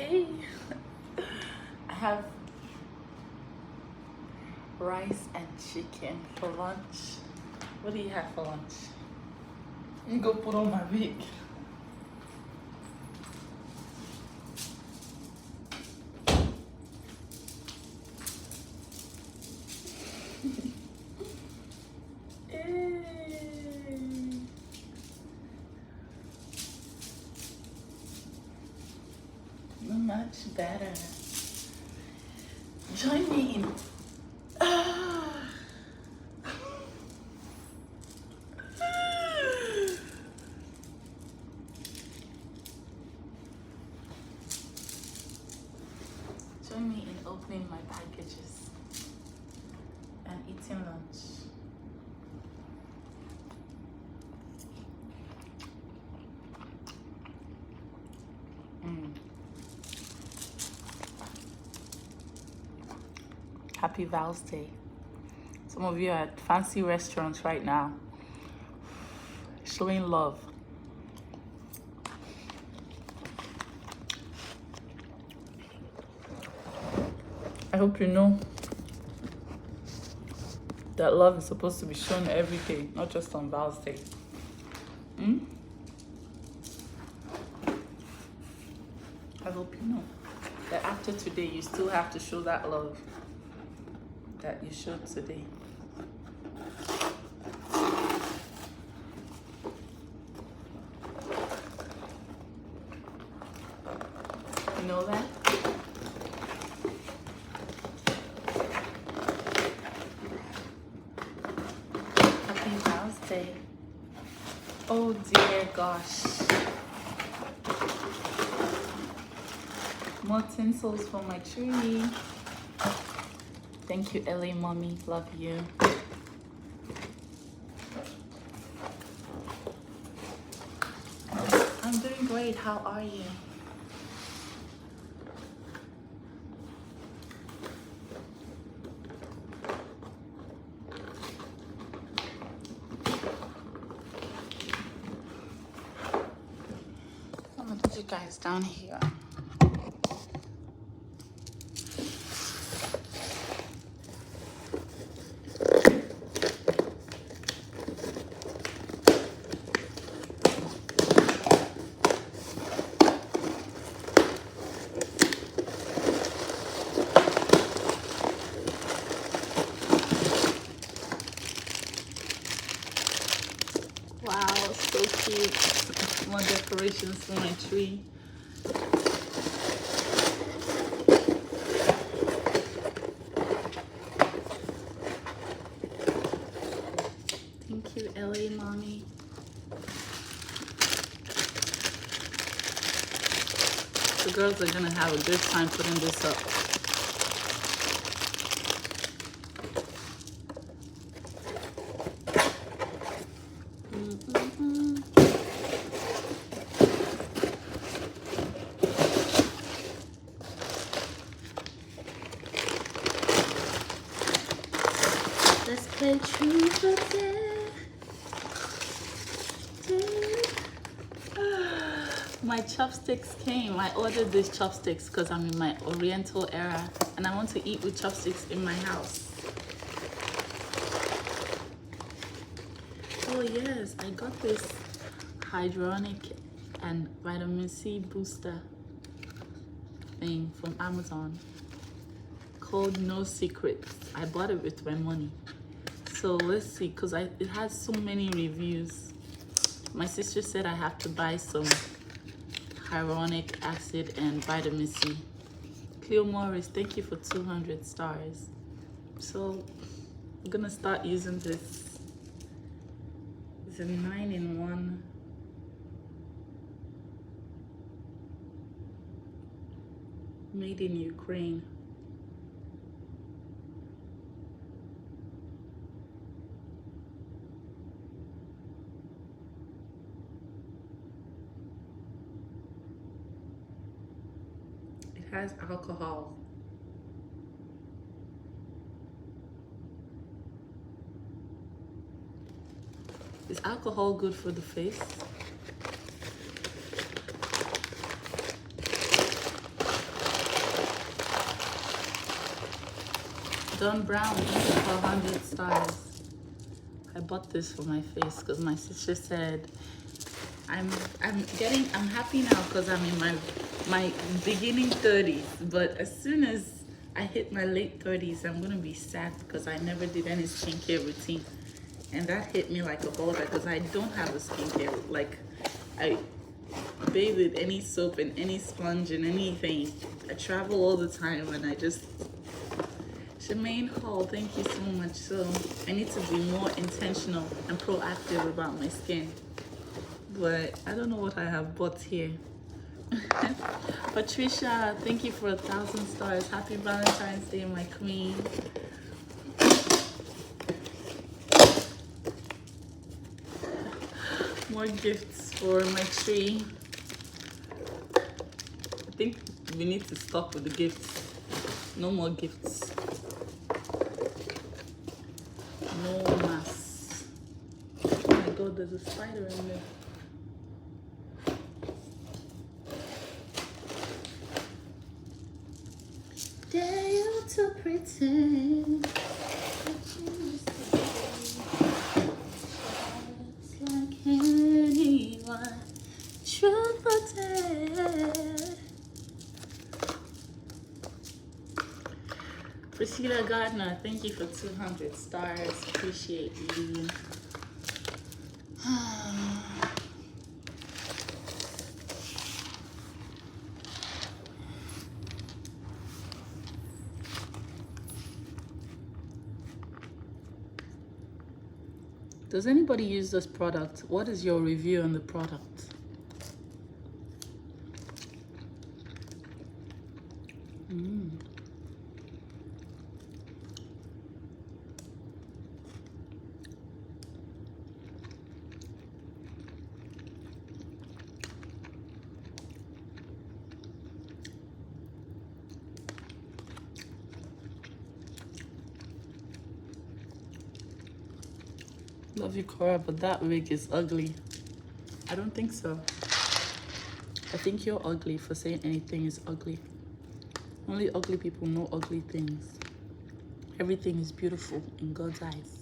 Hey, I have rice and chicken for lunch. What do you have for lunch? Let me go put on my wig. Hey. Much better. Join me in. Join me in opening my packages and eating lunch. Happy Val's Day. Some of you are at fancy restaurants right now, showing love. I hope you know that love is supposed to be shown every day, not just on Val's Day. I hope you know that after today, you still have to show that love that you showed today. You know that? Happy Val's Day. Oh dear gosh. More tinsels for my tree. Thank you, LA Mommy. Love you. I'm doing great. How are you? I'm gonna put you guys down here. Wow, so cute. More decorations for my tree. Thank you, LA Mommy. The girls are gonna have a good time putting this up. Let's play truth or dare. My chopsticks came. I ordered these chopsticks because I'm in my Oriental era and I want to eat with chopsticks in my house. Oh yes, I got this hyaluronic and vitamin C booster thing from Amazon called No Secrets. I bought it with my money. So let's see, because it has so many reviews. My sister said I have to buy some hyaluronic acid and vitamin C. Cleo Morris, thank you for 200 stars. So I'm gonna start using this. It's a 9-in-1. Made in Ukraine. It has alcohol. Is alcohol good for the face? Don Brown, thank you for 100 stars. I bought this for my face because my sister said I'm happy now because I'm in my beginning 30s, but as soon as I hit my late 30s, I'm gonna be sad because I never did any skincare routine, and that hit me like a boulder because I don't have a skincare, like I bathe with any soap and any sponge and anything. I travel all the time and I just, Shemaine Hall, thank you so much. So I need to be more intentional and proactive about my skin, but I don't know what I have bought here. Patricia, thank you for 1,000 stars. Happy Valentine's Day, my queen. More gifts for my tree. I think we need to stop with the gifts. No more gifts. No mass. Oh my god, there's a spider in there. Dare you to pretend that you used to be just like anyone, truth or dare. Priscilla Gardner, thank you for 200 stars. Appreciate you. Does anybody use this product? What is your review on the product? Love you, Korra, but that wig is ugly. I don't think so. I think you're ugly for saying anything is ugly. Only ugly people know ugly things. Everything is beautiful in God's eyes.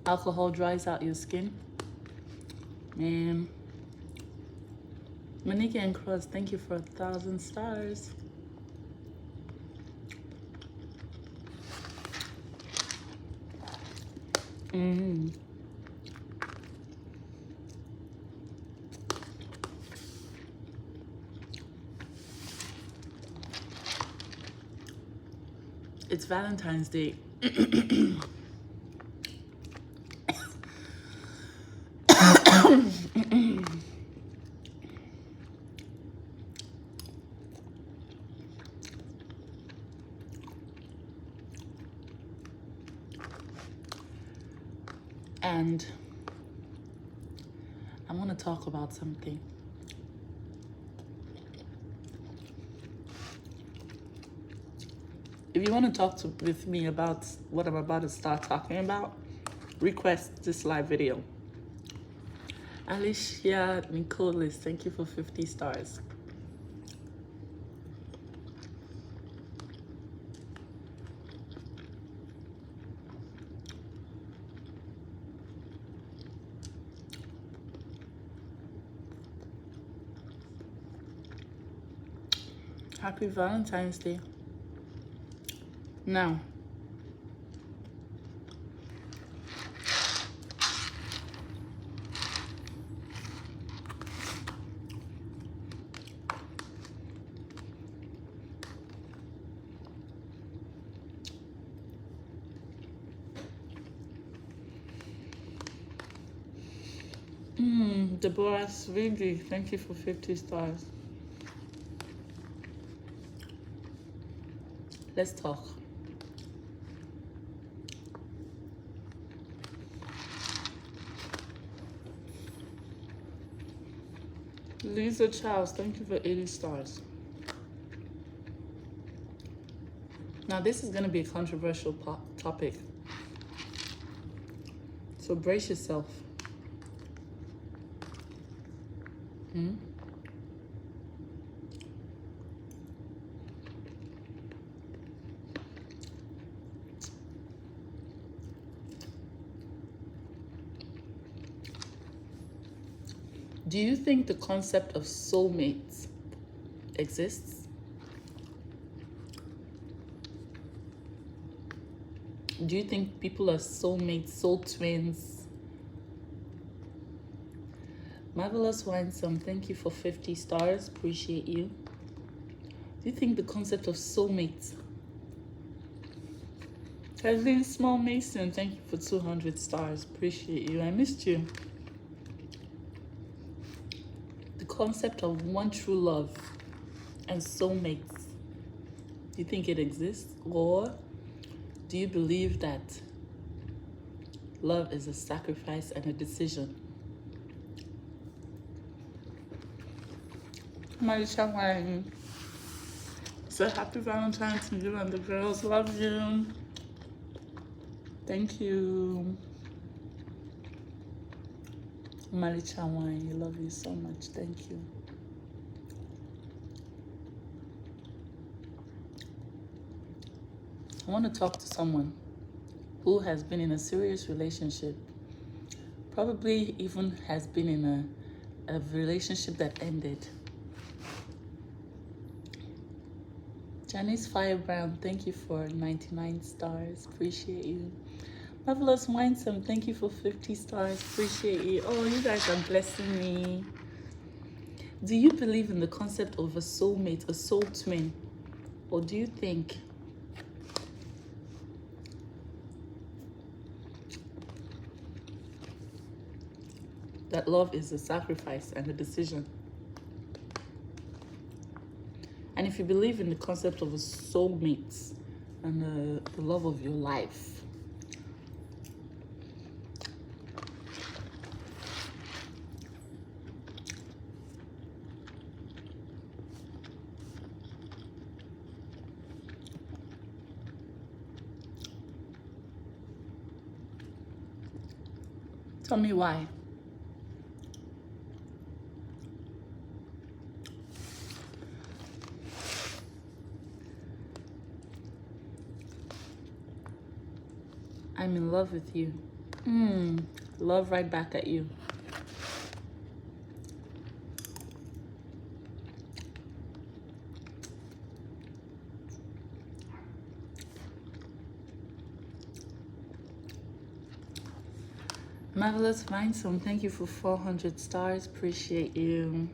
Alcohol dries out your skin. Man. Monique and Cross, thank you for 1,000 stars. It's Valentine's Day. And I want to talk about something. If you want to talk with me about what I'm about to start talking about, request this live video. Alicia Nicolas, thank you for 50 stars. Happy Valentine's Day. Now, Deborah Swingy, thank you for 50 stars. Let's talk. Lisa Charles, thank you for 80 stars. Now, this is going to be a controversial topic, so brace yourself. Do you think the concept of soulmates exists? Do you think people are soulmates, soul twins? Marvelous Winesome, thank you for 50 stars. Appreciate you. Do you think the concept of soulmates? Kathleen Small Mason, thank you for 200 stars. Appreciate you. I missed you. The concept of one true love and soulmates. Do you think it exists? Or do you believe that love is a sacrifice and a decision? Marisha Wang. So happy Valentine's to you and the girls. Love you. Thank you. Marisha Wang, I love you so much. Thank you. I want to talk to someone who has been in a serious relationship, probably even has been in a relationship that ended. Janice Firebrown, thank you for 99 stars. Appreciate you. Marvelous Winesome, thank you for 50 stars. Appreciate you. Oh, you guys are blessing me. Do you believe in the concept of a soulmate, a soul twin? Or do you think that love is a sacrifice and a decision? And if you believe in the concept of a soulmate and the love of your life, tell me why. I'm in love with you. Love right back at you. Marvelous Winesome, thank you for 400 stars. Appreciate you.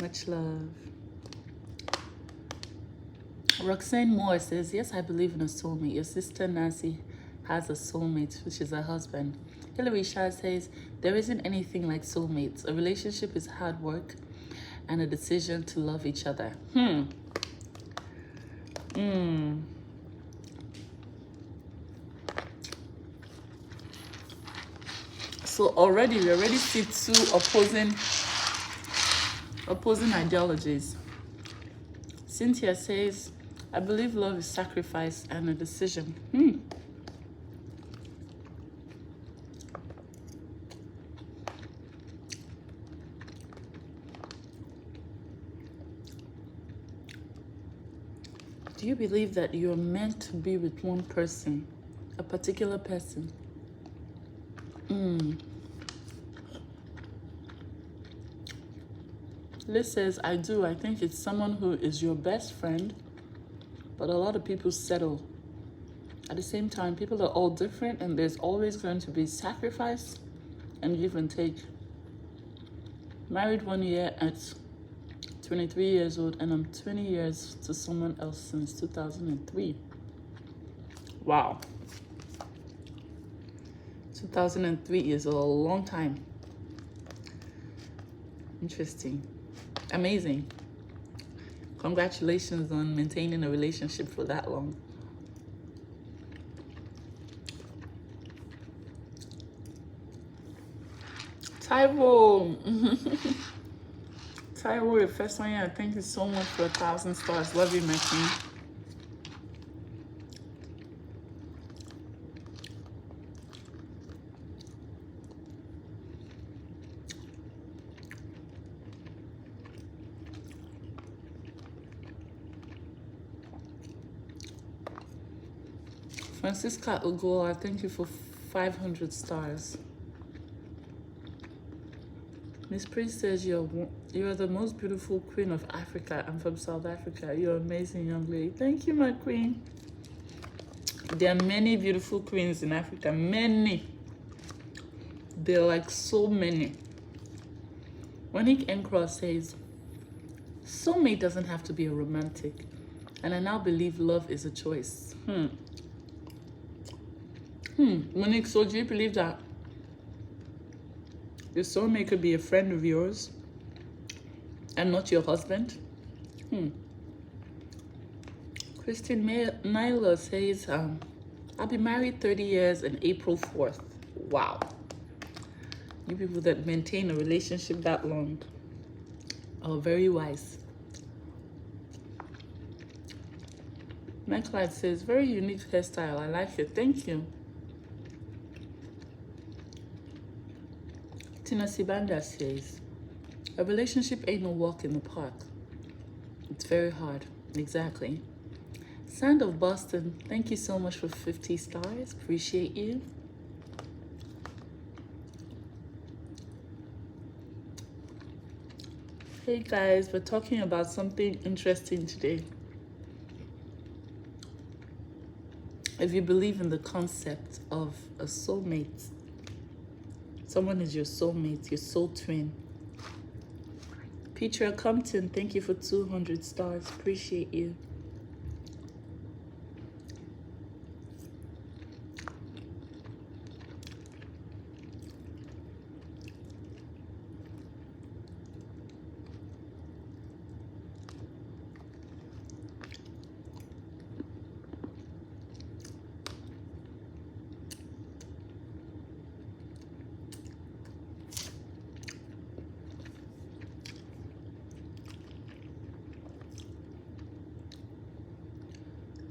Much love. Roxanne Moore says, yes, I believe in a soulmate. Your sister Nancy has a soulmate, which is her husband. Hillary Shah says, there isn't anything like soulmates. A relationship is hard work and a decision to love each other. So we already see two opposing ideologies. Cynthia says, I believe love is sacrifice and a decision. Do you believe that you're meant to be with one person, a particular person? Liz says, I do. I think it's someone who is your best friend, but a lot of people settle. At the same time, people are all different, and there's always going to be sacrifice and give and take. Married 1 year at 23 years old, and I'm 20 years to someone else since 2003. Wow. 2003 is a long time. Interesting. Amazing. Congratulations on maintaining a relationship for that long. Tyrone. Taiwo, the first one, yeah, thank you so much for 1,000 stars. Love you, my queen. Francisca Ugola, thank you for 500 stars. Miss Priest says you're the most beautiful queen of Africa. I'm from South Africa. You're an amazing young lady. Thank you, my queen. There are many beautiful queens in Africa. Many. There are like so many. Monique Encross says, soulmate doesn't have to be a romantic. And I now believe love is a choice. Monique, so do you believe that your soulmate could be a friend of yours and not your husband? Christine Nyla says, I'll be married 30 years on April 4th. Wow. You people that maintain a relationship that long are very wise. Michael says, very unique hairstyle. I like it. Thank you. Tina Sibanda says, a relationship ain't no walk in the park. It's very hard. Exactly. Sand of Boston, thank you so much for 50 stars. Appreciate you. Hey guys, we're talking about something interesting today. If you believe in the concept of a soulmate, someone is your soulmate, your soul twin. Petra Compton, thank you for 200 stars. Appreciate you.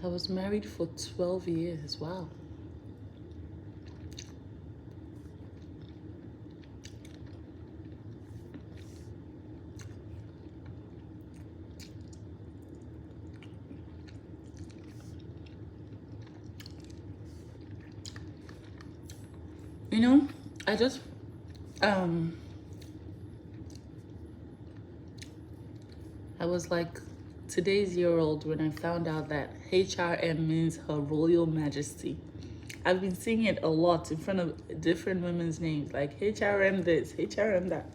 I was married for 12 years. Wow. You know, I just I was like today's year old when I found out that HRM means Her Royal Majesty. I've been seeing it a lot in front of different women's names, like HRM this, HRM that.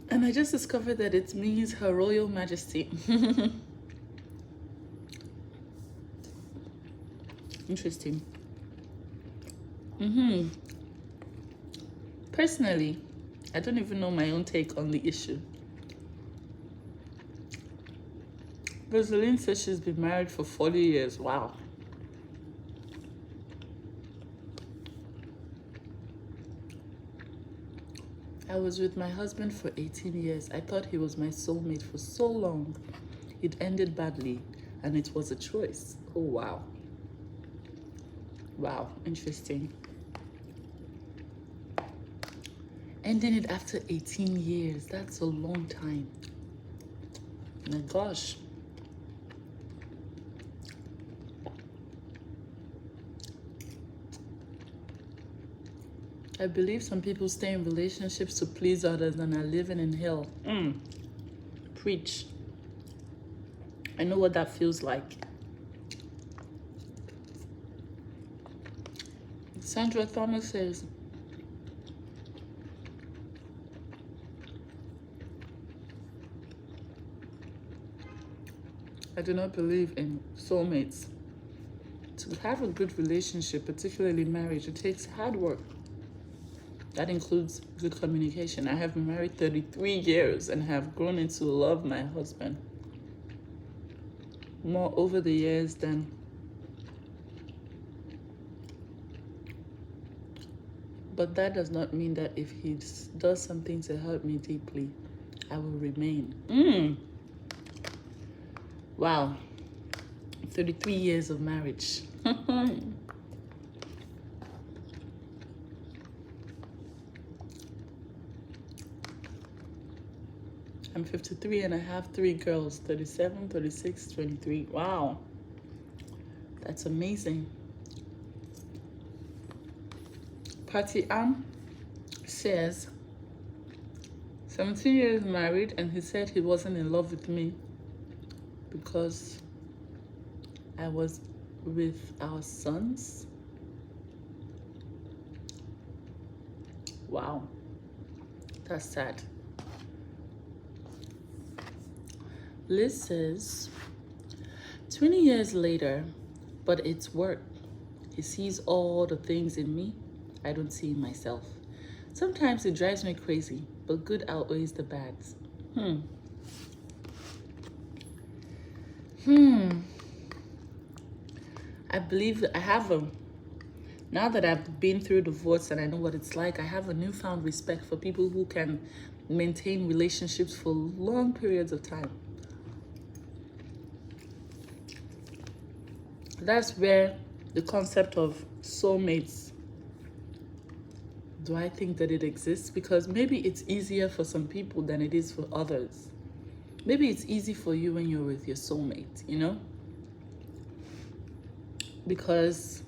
And I just discovered that it means Her Royal Majesty. Interesting. Personally, I don't even know my own take on the issue. Rosaline says she's been married for 40 years. Wow. I was with my husband for 18 years. I thought he was my soulmate for so long. It ended badly, and it was a choice. Oh, wow. Wow, interesting. Ending it after 18 years. That's a long time. My gosh. I believe some people stay in relationships to please others and are living in hell. Preach. I know what that feels like. Sandra Thomas says, I do not believe in soulmates. To have a good relationship, particularly marriage, it takes hard work. That includes good communication. I have been married 33 years and have grown into love my husband more over the years than but that does not mean that if he does something to hurt me deeply, I will remain. Wow. 33 years of marriage. I'm 53 and I have 3 girls, 37, 36, 23. Wow. That's amazing. Patty Am says, 17 years married, and he said he wasn't in love with me because I was with our sons. Wow. That's sad. Liz says, 20 years later, but it's work. He sees all the things in me I don't see in myself. Sometimes it drives me crazy, but good outweighs the bads. I believe I have now that I've been through divorce and I know what it's like, I have a newfound respect for people who can maintain relationships for long periods of time. That's where the concept of soulmates, do I think that it exists? Because maybe it's easier for some people than it is for others. Maybe it's easy for you when you're with your soulmate, you know? Because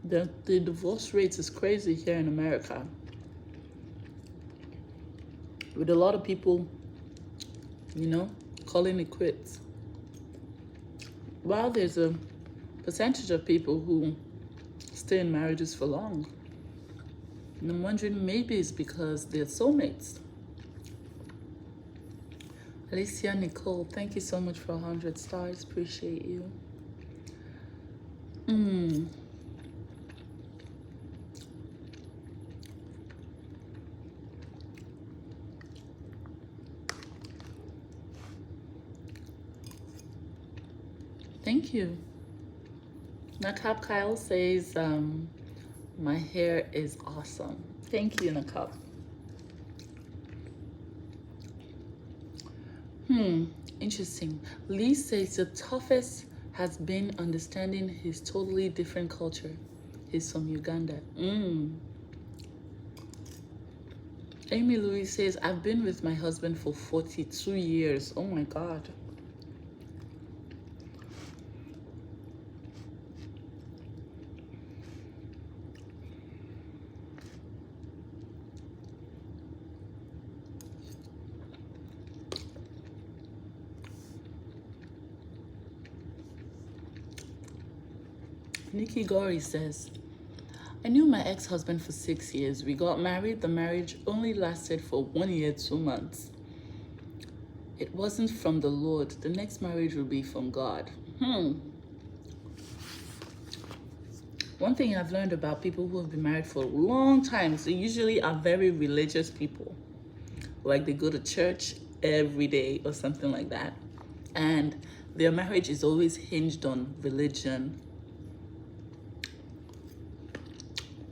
the divorce rate is crazy here in America. With a lot of people, you know, calling it quits. While there's a percentage of people who stay in marriages for long. And I'm wondering, maybe it's because they're soulmates. Alicia Nicole, thank you so much for 100 stars. Appreciate you. Thank you. Nakab Kyle says, my hair is awesome. Thank you, Nakab. Interesting. Lee says the toughest has been understanding his totally different culture. He's from Uganda. Amy Louise says, I've been with my husband for 42 years. Oh my God. Nikki Gori says, I knew my ex-husband for 6 years. We got married. The marriage only lasted for 1 year, 2 months. It wasn't from the Lord. The next marriage will be from God. One thing I've learned about people who have been married for a long time is they usually are very religious people. Like they go to church every day or something like that. And their marriage is always hinged on religion.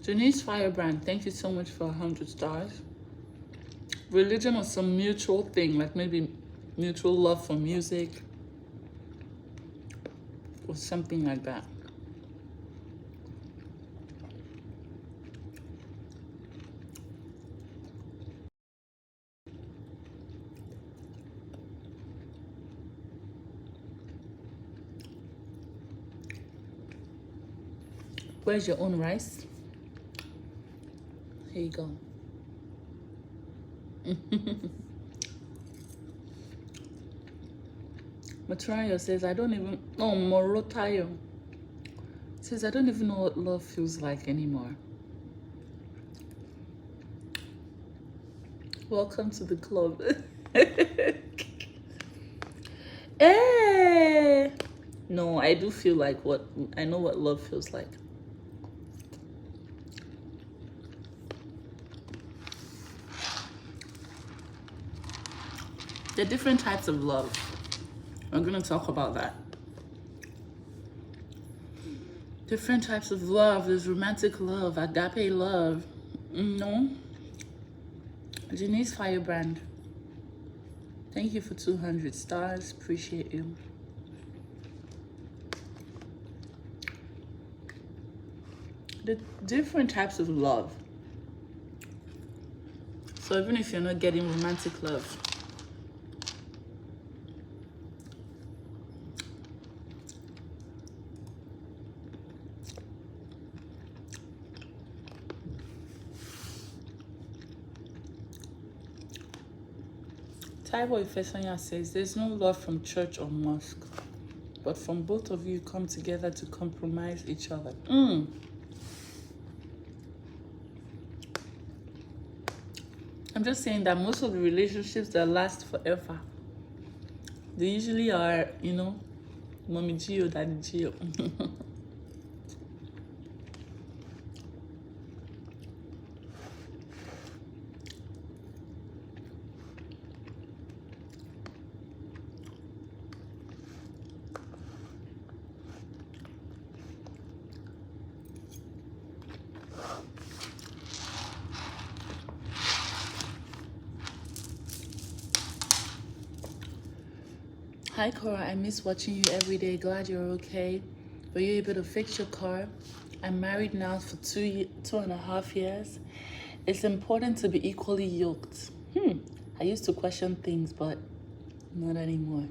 Janice Firebrand, thank you so much for 100 stars. Religion was some mutual thing, like maybe mutual love for music or something like that. Where's your own rice? Here you go. Matrayo says, I don't even, oh, Morotayo says, I don't even know what love feels like anymore. Welcome to the club. Eh. No, I do feel like I know what love feels like. There are different types of love. I'm going to talk about that. Different types of love. There's romantic love, agape love. No. Janice Firebrand, thank you for 200 stars. Appreciate you. The different types of love. So even if you're not getting romantic love, Taiwo Ifesanya says there's no love from church or mosque, but from both of you come together to compromise each other. I'm just saying that most of the relationships that last forever, they usually are, you know, mommy Gio, daddy Gio. Hi Korra, I miss watching you every day. Glad you're okay. Were you able to fix your car? I'm married now for 2.5 years. It's important to be equally yoked. I used to question things, but not anymore.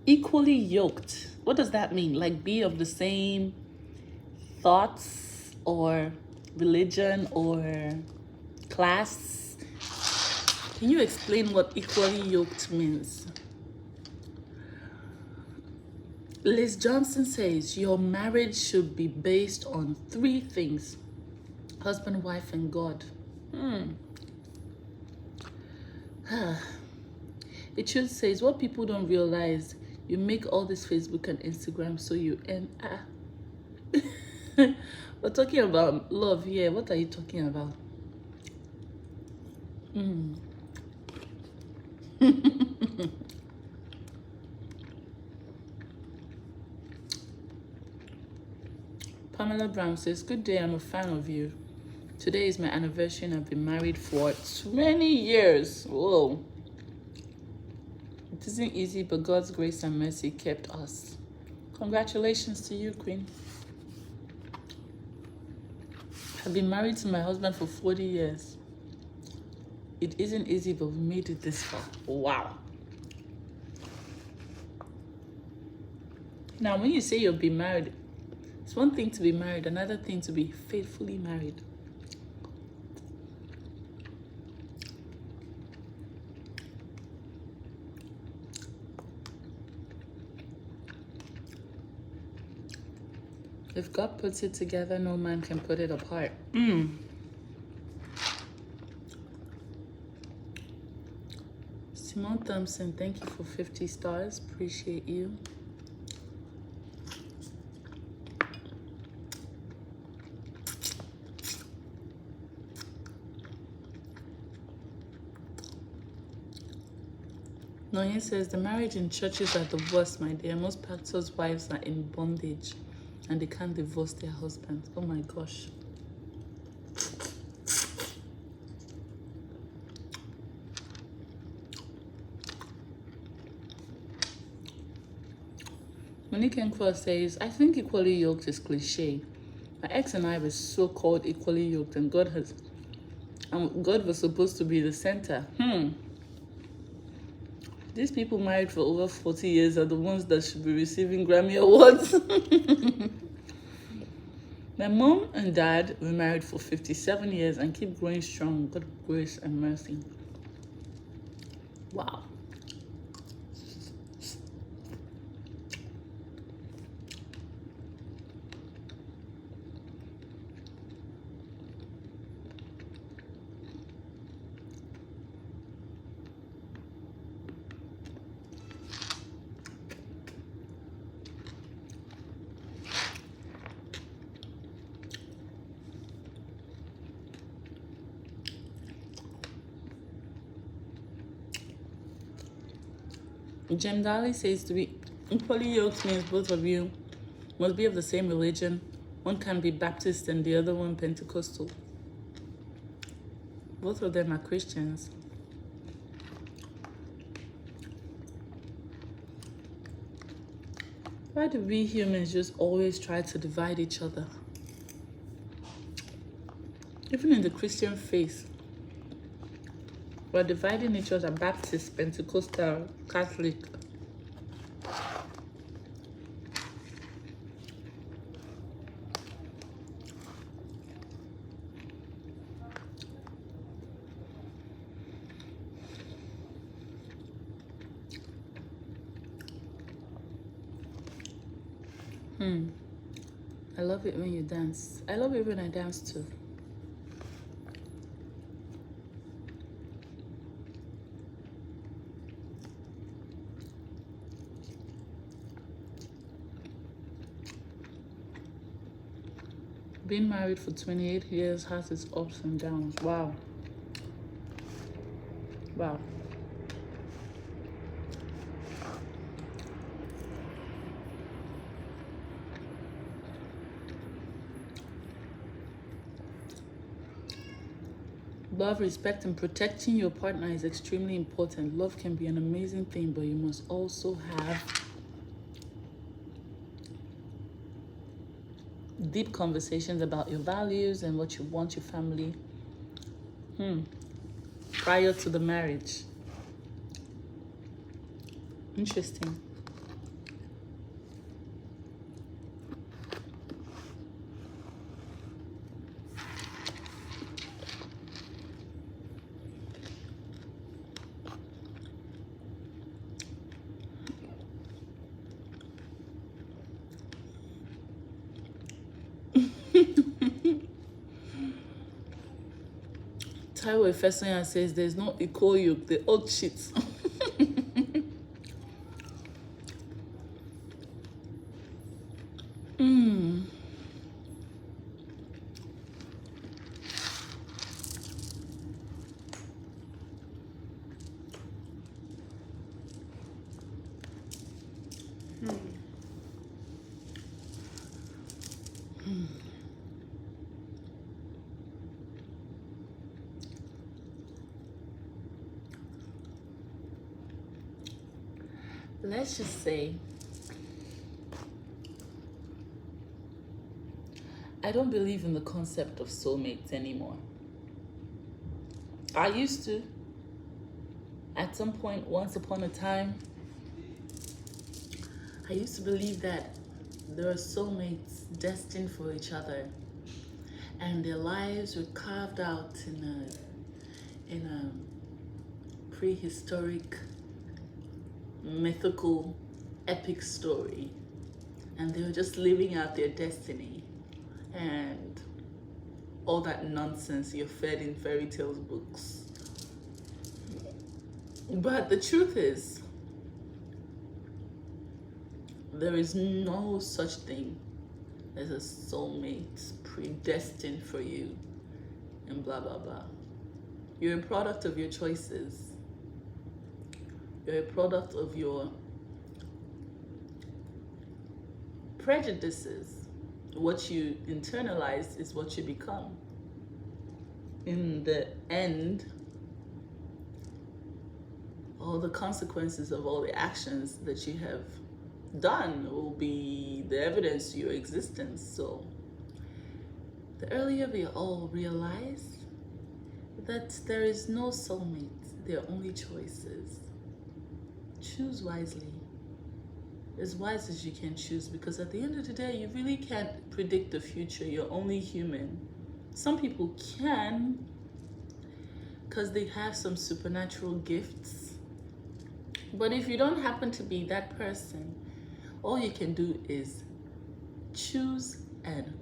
Equally yoked. What does that mean? Like be of the same thoughts or religion or class? Can you explain what equally yoked means? Liz Johnson says your marriage should be based on 3 things: husband, wife, and God. It should says what people don't realize, you make all this Facebook and Instagram so you end. We're talking about love here. What are you talking about? Pamela Brown says, good day, I'm a fan of you. Today is my anniversary and I've been married for 20 years. Whoa. It isn't easy, but God's grace and mercy kept us. Congratulations to you, Queen. I've been married to my husband for 40 years. It isn't easy, but we made it this far. Wow. Now, when you say you'll be married, it's one thing to be married, another thing to be faithfully married. If God puts it together, no man can put it apart. Simone Thompson, thank you for 50 stars. Appreciate you. Noye says, the marriage in churches are the worst, my dear. Most pastors' wives are in bondage and they can't divorce their husbands. Oh my gosh. Monique Nkwa says, I think equally yoked is cliche. My ex and I were so-called equally yoked and God was supposed to be the center. These people married for over 40 years are the ones that should be receiving Grammy Awards. My mom and dad were married for 57 years and keep growing strong. God grace and mercy. Wow. Jem Dali says to be equally yoked means both of you must be of the same religion. One can be Baptist and the other one Pentecostal. Both of them are Christians. Why do we humans just always try to divide each other? Even in the Christian faith, we're dividing each other: Baptist, Pentecostal, Catholic. I love it when you dance. I love it when I dance too. Being married for 28 years has its ups and downs. Wow. Wow. Love, respect, and protecting your partner is extremely important. Love can be an amazing thing, but you must also have deep conversations about your values and what you want your family prior to the marriage. Interesting. Taiwo Efesoyan says there's no equal yoke, the old shit. Let's just say I don't believe in the concept of soulmates anymore. I used to. At some point, once upon a time, I used to believe that there are soulmates destined for each other, and their lives were carved out in a prehistoric, mythical, epic story, and they were just living out their destiny, and all that nonsense you're fed in fairy tales books. But the truth is, there is no such thing as a soulmate predestined for you and blah blah blah. You're a product of your choices. You're a product of your prejudices. What you internalize is what you become. In the end, all the consequences of all the actions that you have done will be the evidence to your existence. So the earlier we all realize that there is no soulmate, there are only choices. Choose wisely, as wise as you can choose, because at the end of the day, you really can't predict the future. You're only human. Some people can, because they have some supernatural gifts. But if you don't happen to be that person, all you can do is choose and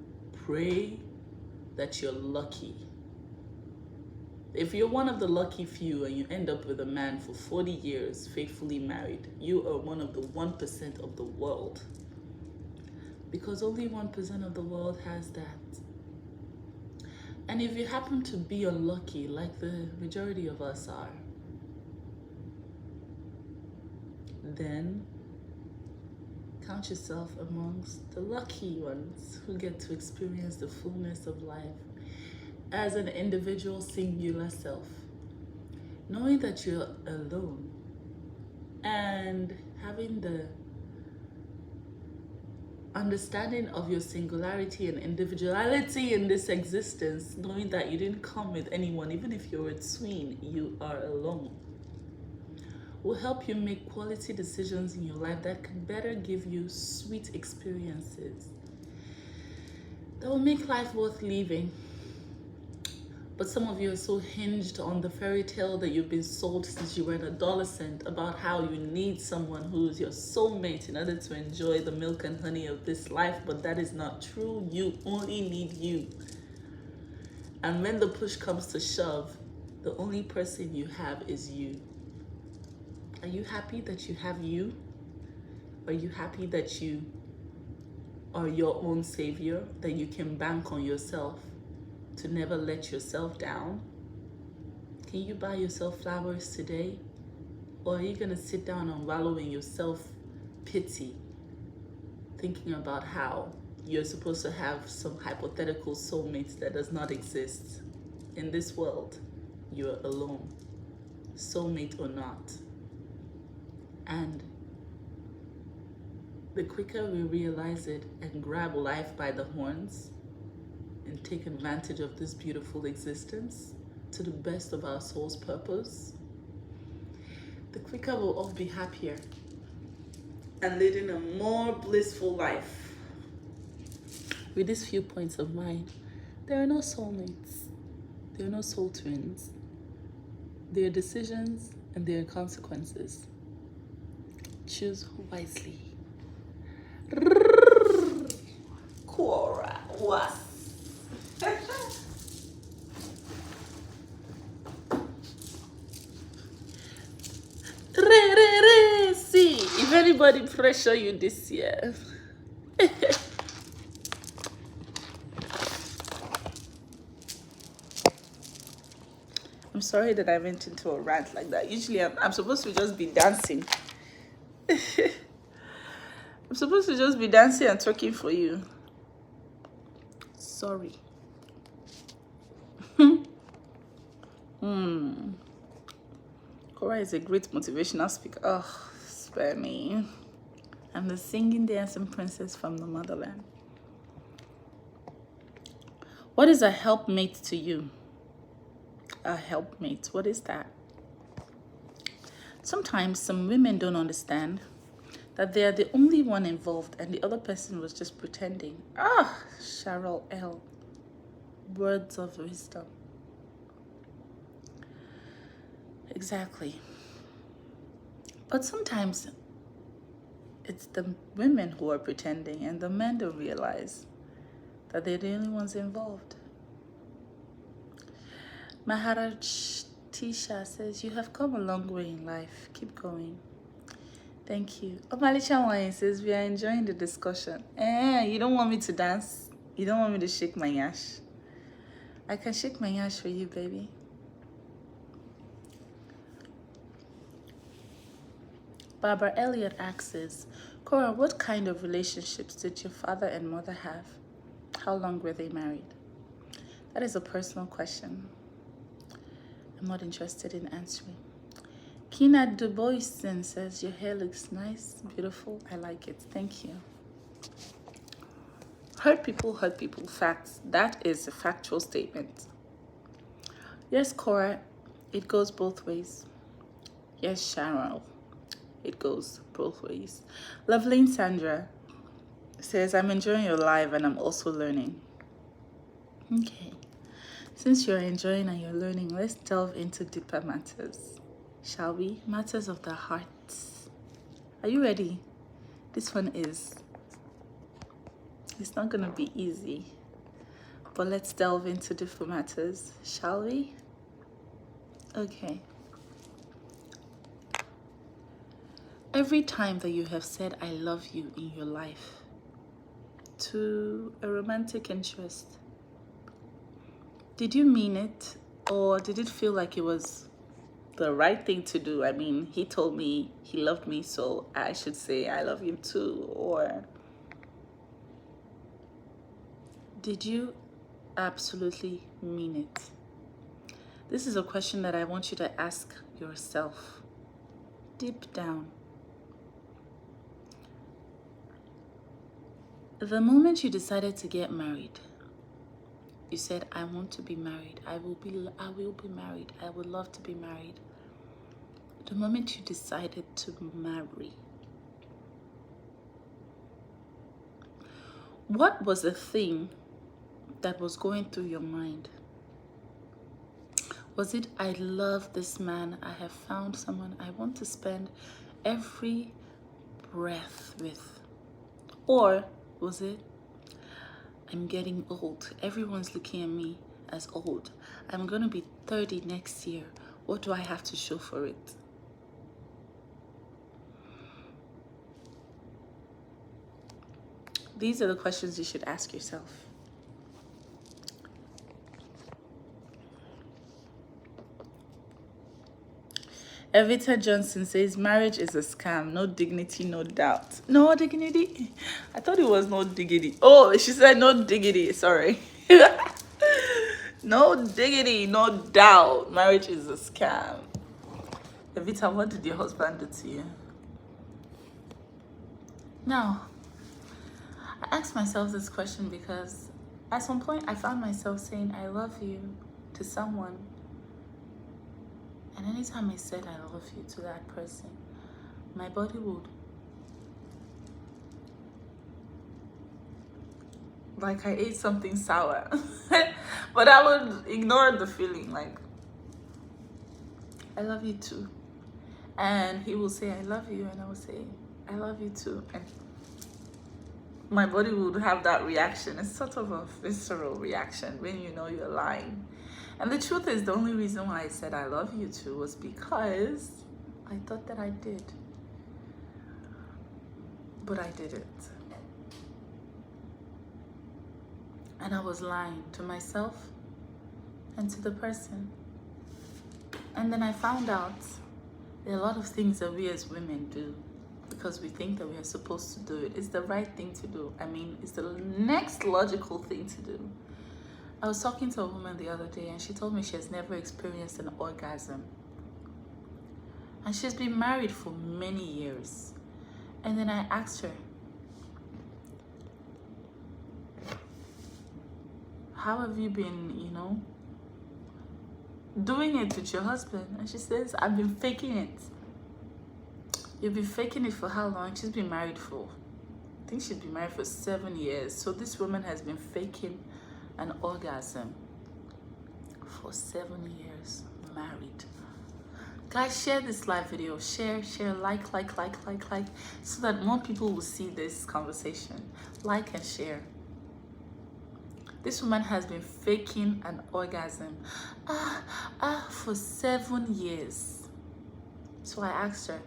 pray that you're lucky. If you're one of the lucky few and you end up with a man for 40 years faithfully married, you are one of the 1% of the world. Because only 1% of the world has that. And if you happen to be unlucky, like the majority of us are, then count yourself amongst the lucky ones who get to experience the fullness of life. as an individual singular self, knowing that you're alone and having the understanding of your singularity and individuality in this existence, knowing that you didn't come with anyone, even if you're a twin, you are alone, will help you make quality decisions in your life that can better give you sweet experiences that will make life worth living. But some of you are so hinged on the fairy tale that you've been sold since you were an adolescent about how you need someone who's your soulmate in order to enjoy the milk and honey of this life, but that is not true. You only need you. And when the push comes to shove, the only person you have is you. Are you happy that you have you? Are you happy that you are your own savior, that you can bank on yourself to never let yourself down? Can you buy yourself flowers today? Or are you gonna sit down and wallow in your self-pity, thinking about how you're supposed to have some hypothetical soulmate that does not exist? In this world, you're alone, soulmate or not. And the quicker we realize it and grab life by the horns and take advantage of this beautiful existence to the best of our soul's purpose, the quicker we'll all be happier and leading a more blissful life. With these few points of mine, there are no soulmates, there are no soul twins. There are decisions and there are consequences. Choose wisely. Korra was. See if anybody pressure you this year. I'm sorry that I went into a rant like that. Usually I'm supposed to just be dancing. I'm supposed to just be dancing and talking for you. Sorry. Korra is a great motivational speaker. Oh, spare me. I'm the singing, dancing princess from the motherland. What is a helpmate to you? A helpmate, what is that? Sometimes some women don't understand that they are the only one involved and the other person was just pretending. Cheryl L. Words of wisdom. Exactly. But sometimes it's the women who are pretending and the men don't realize that they're the only ones involved. Maharaj Tisha says, you have come a long way in life. Keep going. Thank you. Omalicha Wine says, we are enjoying the discussion. You don't want me to dance? You don't want me to shake my yash? I can shake my yash for you, baby. Barbara Elliott asks, Korra, what kind of relationships did your father and mother have? How long were they married? That is a personal question. I'm not interested in answering. Kina Duboisen says, your hair looks nice, beautiful. I like it. Thank you. Hurt people, facts. That is a factual statement. Yes, Korra, it goes both ways. Yes, Sharon, it goes both ways. Loveline Sandra says, I'm enjoying your live and I'm also learning. Okay. Since you're enjoying and you're learning, let's delve into deeper matters, shall we? Matters of the heart. Are you ready? This one is. It's not going to be easy, but let's delve into deeper matters, shall we? Okay. Every time that you have said I love you in your life to a romantic interest, did you mean it, or did it feel like it was the right thing to do? I mean, he told me he loved me, so I should say I love him too. Or did you absolutely mean it? This is a question that I want you to ask yourself deep down. The moment you decided to get married, you said, I want to be married. I will be married. I would love to be married. The moment you decided to marry, what was the thing that was going through your mind? Was it, I love this man, I have found someone I want to spend every breath with? Or was it, I'm getting old, everyone's looking at me as old, I'm going to be 30 next year, what do I have to show for it? These are the questions you should ask yourself. Evita Johnson says, marriage is a scam. No dignity, no doubt. No dignity? I thought it was no diggity. Oh, she said no diggity. Sorry. No diggity, no doubt. Marriage is a scam. Evita, what did your husband do to you? Now, I asked myself this question because at some point I found myself saying, I love you to someone. And anytime I said I love you to that person, my body would, like I ate something sour. But I would ignore the feeling, like, I love you too. And he will say, I love you. And I will say, I love you too. And my body would have that reaction. It's sort of a visceral reaction when you know you're lying. And the truth is, the only reason why I said I love you too was because I thought that I did. But I didn't. And I was lying to myself and to the person. And then I found out there are a lot of things that we as women do because we think that we are supposed to do it. It's the right thing to do. I mean, it's the next logical thing to do. I was talking to a woman the other day and she told me she has never experienced an orgasm. And she's been married for many years. And then I asked her, how have you been, doing it with your husband? And she says, I've been faking it. You've been faking it for how long? She's been married for, I think she's been married for 7 years. So this woman has been faking an orgasm for 7 years, married. Guys, share this live video. Share, like, so that more people will see this conversation. Like and share. This woman has been faking an orgasm for 7 years. So I asked her,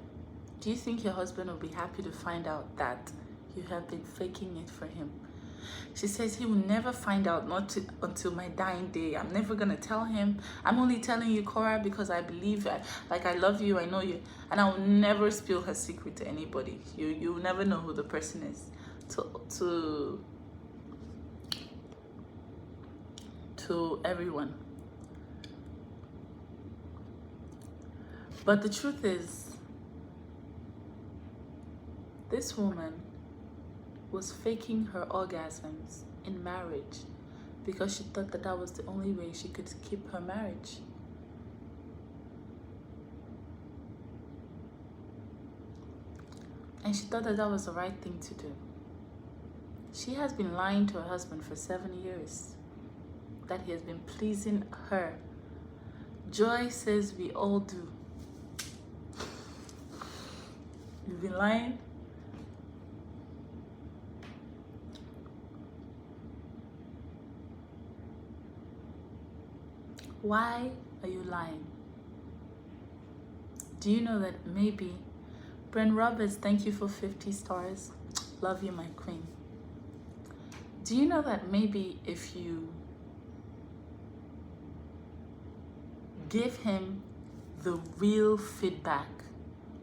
do you think your husband will be happy to find out that you have been faking it for him? She says he will never find out, until my dying day. I'm never gonna tell him. I'm only telling you, Korra, because I believe I love you, I know you, and I will never spill her secret to anybody. You'll never know who the person is. To everyone. But the truth is, this woman was faking her orgasms in marriage because she thought that that was the only way she could keep her marriage. And she thought that that was the right thing to do. She has been lying to her husband for 7 years that he has been pleasing her. Joy says we all do. You've been lying. Why are you lying? Do you know that maybe, Brent Roberts, thank you for 50 stars. Love you, my queen. Do you know that maybe if you give him the real feedback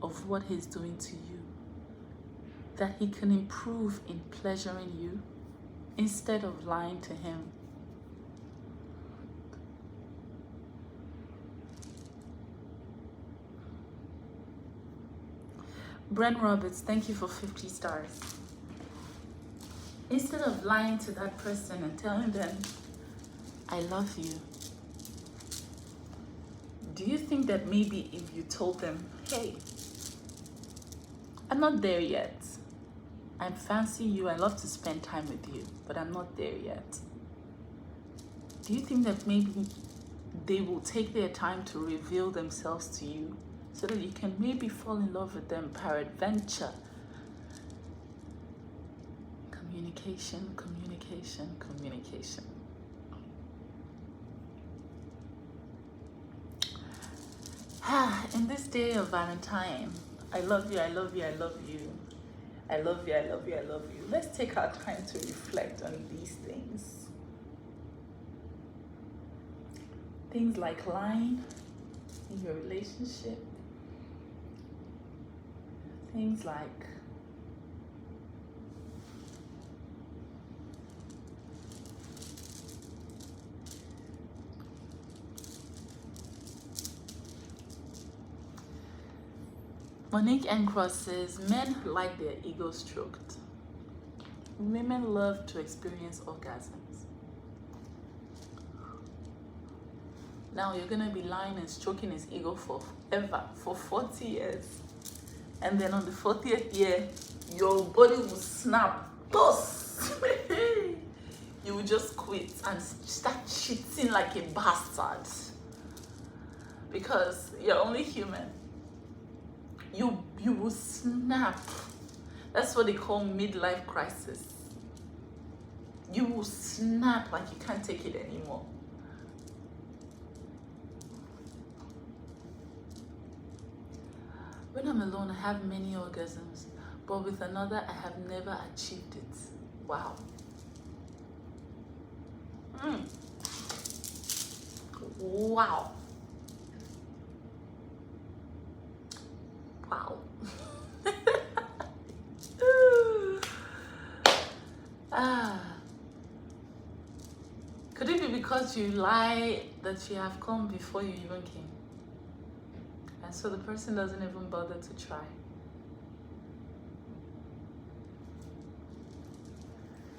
of what he's doing to you, that he can improve in pleasuring you instead of lying to him? Brent Roberts, thank you for 50 stars. Instead of lying to that person and telling them, I love you, do you think that maybe if you told them, hey, I'm not there yet. I fancy you, I love to spend time with you, but I'm not there yet. Do you think that maybe they will take their time to reveal themselves to you so that you can maybe fall in love with them peradventure? Communication, communication, communication. In this day of Valentine, I love you, I love you, I love you. I love you, I love you, I love you. Let's take our time to reflect on these things. Things like lying in your relationship. Things like Monique Encross says, men like their ego stroked. Women love to experience orgasms. Now you're going to be lying and stroking his ego forever, for 40 years. And then on the 40th year, your body will snap. Toss! You will just quit and start cheating like a bastard. Because you're only human. You will snap. That's what they call midlife crisis. You will snap like you can't take it anymore. When I'm alone, I have many orgasms, but with another, I have never achieved it. Wow. Wow. Wow. Could it be because you lie that you have come before you even came? And so the person doesn't even bother to try.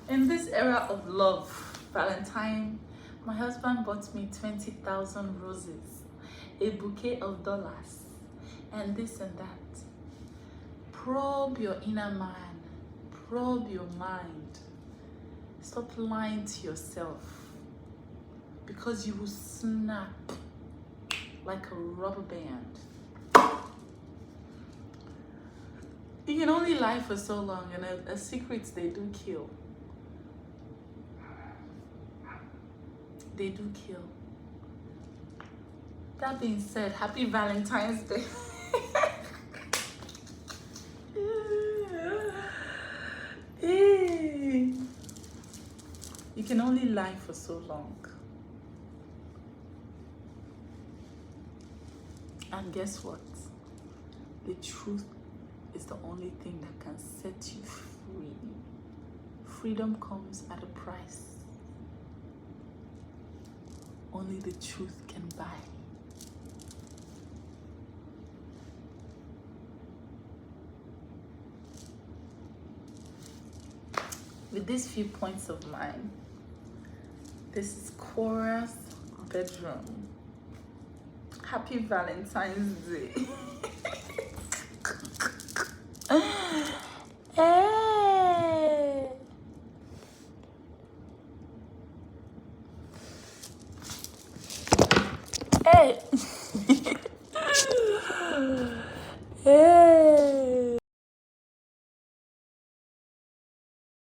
In this era of love, Valentine, my husband bought me 20,000 roses, a bouquet of dollars, and this and that. Probe your inner man, probe your mind. Stop lying to yourself, because you will snap like a rubber band. You can only lie for so long, and a secret, they do kill. They do kill. That being said, happy Valentine's Day. You can only lie for so long. And guess what? The truth is the only thing that can set you free. Freedom comes at a price. Only the truth can buy. With these few points of mine, this is Korra's bedroom. Happy Valentine's Day. Hey. Hey. Hey.